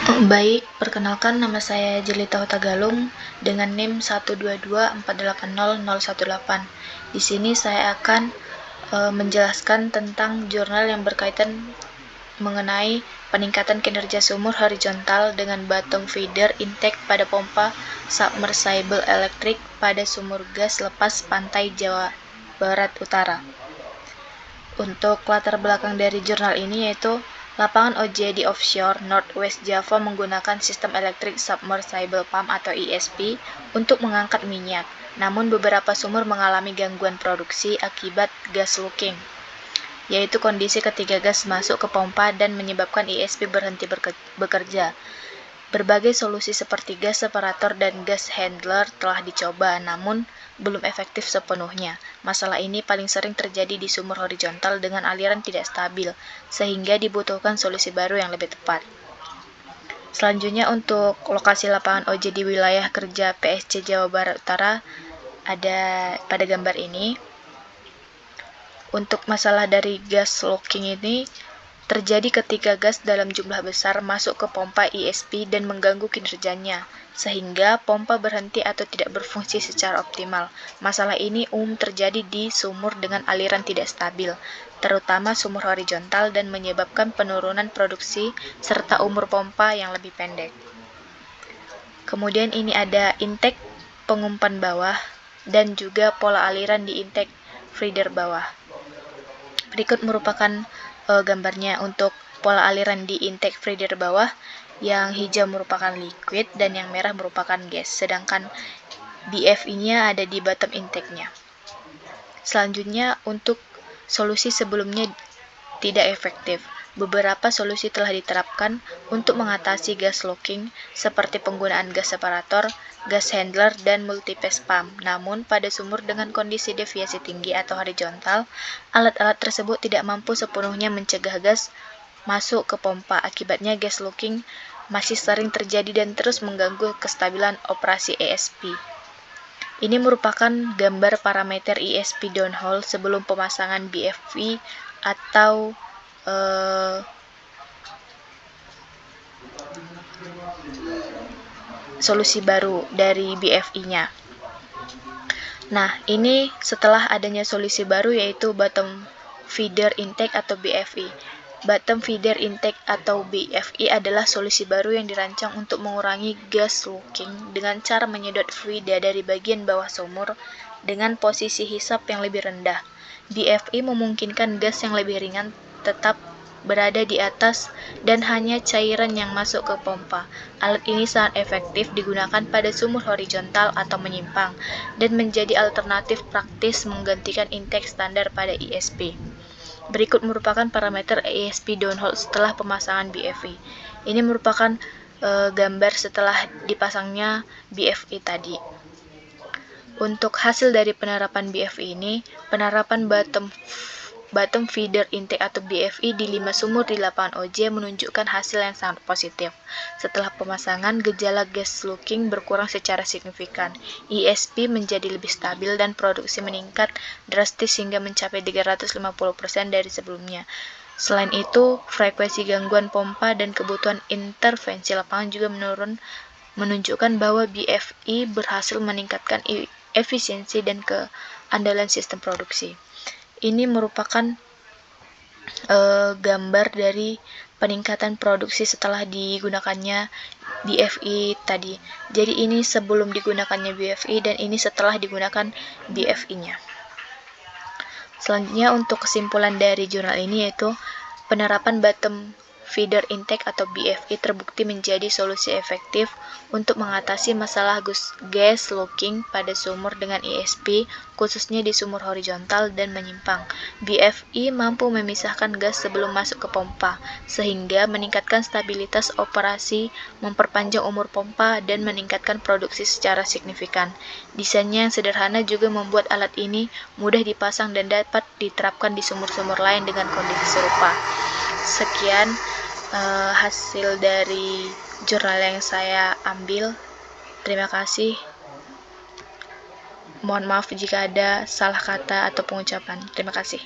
Baik, perkenalkan nama saya Jelita Hutagalung dengan NIM 122480018. Di sini saya akan menjelaskan tentang jurnal yang berkaitan mengenai peningkatan kinerja sumur horizontal dengan bottom feeder intake pada pompa submersible elektrik pada sumur gas lepas pantai Jawa Barat Utara. Untuk latar belakang dari jurnal ini yaitu lapangan OJ di offshore Northwest Java menggunakan sistem elektrik submersible pump atau ESP untuk mengangkat minyak. Namun beberapa sumur mengalami gangguan produksi akibat gas leaking, yaitu kondisi ketika gas masuk ke pompa dan menyebabkan ESP berhenti bekerja. Berbagai solusi seperti gas separator dan gas handler telah dicoba, namun belum efektif sepenuhnya. Masalah ini paling sering terjadi di sumur horizontal dengan aliran tidak stabil, sehingga dibutuhkan solusi baru yang lebih tepat. Selanjutnya untuk lokasi lapangan OJ di wilayah kerja PSC Jawa Barat Utara ada pada gambar ini. Untuk masalah dari gas leaking ini terjadi ketika gas dalam jumlah besar masuk ke pompa ESP dan mengganggu kinerjanya, sehingga pompa berhenti atau tidak berfungsi secara optimal. Masalah ini umum terjadi di sumur dengan aliran tidak stabil, terutama sumur horizontal, dan menyebabkan penurunan produksi serta umur pompa yang lebih pendek. Kemudian ini ada intake pengumpan bawah dan juga pola aliran di intake feeder bawah. Berikut merupakan gambarnya untuk pola aliran di intake feeder bawah. Yang hijau merupakan liquid dan yang merah merupakan gas, sedangkan BFI-nya ada di bottom intake-nya. Selanjutnya untuk solusi sebelumnya tidak efektif. Beberapa solusi telah diterapkan untuk mengatasi gas leaking seperti penggunaan gas separator, gas handler, dan multiphase pump. Namun, pada sumur dengan kondisi deviasi tinggi atau horizontal, alat-alat tersebut tidak mampu sepenuhnya mencegah gas masuk ke pompa. Akibatnya, gas leaking masih sering terjadi dan terus mengganggu kestabilan operasi ESP. Ini merupakan gambar parameter ESP downhole sebelum pemasangan BFI atau solusi baru dari BFI-nya. Nah, ini setelah adanya solusi baru yaitu bottom feeder intake atau BFI. Bottom feeder intake atau BFI adalah solusi baru yang dirancang untuk mengurangi gas leaking dengan cara menyedot fluida dari bagian bawah sumur dengan posisi hisap yang lebih rendah. BFI memungkinkan gas yang lebih ringan tetap berada di atas dan hanya cairan yang masuk ke pompa. Alat ini sangat efektif digunakan pada sumur horizontal atau menyimpang dan menjadi alternatif praktis menggantikan intake standar pada ESP. Berikut merupakan parameter ESP downhole setelah pemasangan BFI. Ini merupakan gambar setelah dipasangnya BFI tadi. Untuk hasil dari penerapan BFI ini, penerapan bottom feeder intake atau BFI di 5 sumur di lapangan OJ menunjukkan hasil yang sangat positif. Setelah pemasangan, gejala gas leaking berkurang secara signifikan. ESP menjadi lebih stabil dan produksi meningkat drastis hingga mencapai 350% dari sebelumnya. Selain itu, frekuensi gangguan pompa dan kebutuhan intervensi lapangan juga menunjukkan bahwa BFI berhasil meningkatkan efisiensi dan keandalan sistem produksi. Ini merupakan gambar dari peningkatan produksi setelah digunakannya BFI tadi. Jadi ini sebelum digunakannya BFI dan ini setelah digunakan BFI-nya. Selanjutnya untuk kesimpulan dari jurnal ini yaitu penerapan bottom feeder intake atau BFI terbukti menjadi solusi efektif untuk mengatasi masalah gas leaking pada sumur dengan ESP, khususnya di sumur horizontal dan menyimpang. BFI mampu memisahkan gas sebelum masuk ke pompa, sehingga meningkatkan stabilitas operasi, memperpanjang umur pompa, dan meningkatkan produksi secara signifikan. Desainnya yang sederhana juga membuat alat ini mudah dipasang dan dapat diterapkan di sumur-sumur lain dengan kondisi serupa. Sekian hasil dari jurnal yang saya ambil. Terima kasih. Mohon maaf jika ada salah kata atau pengucapan. Terima kasih.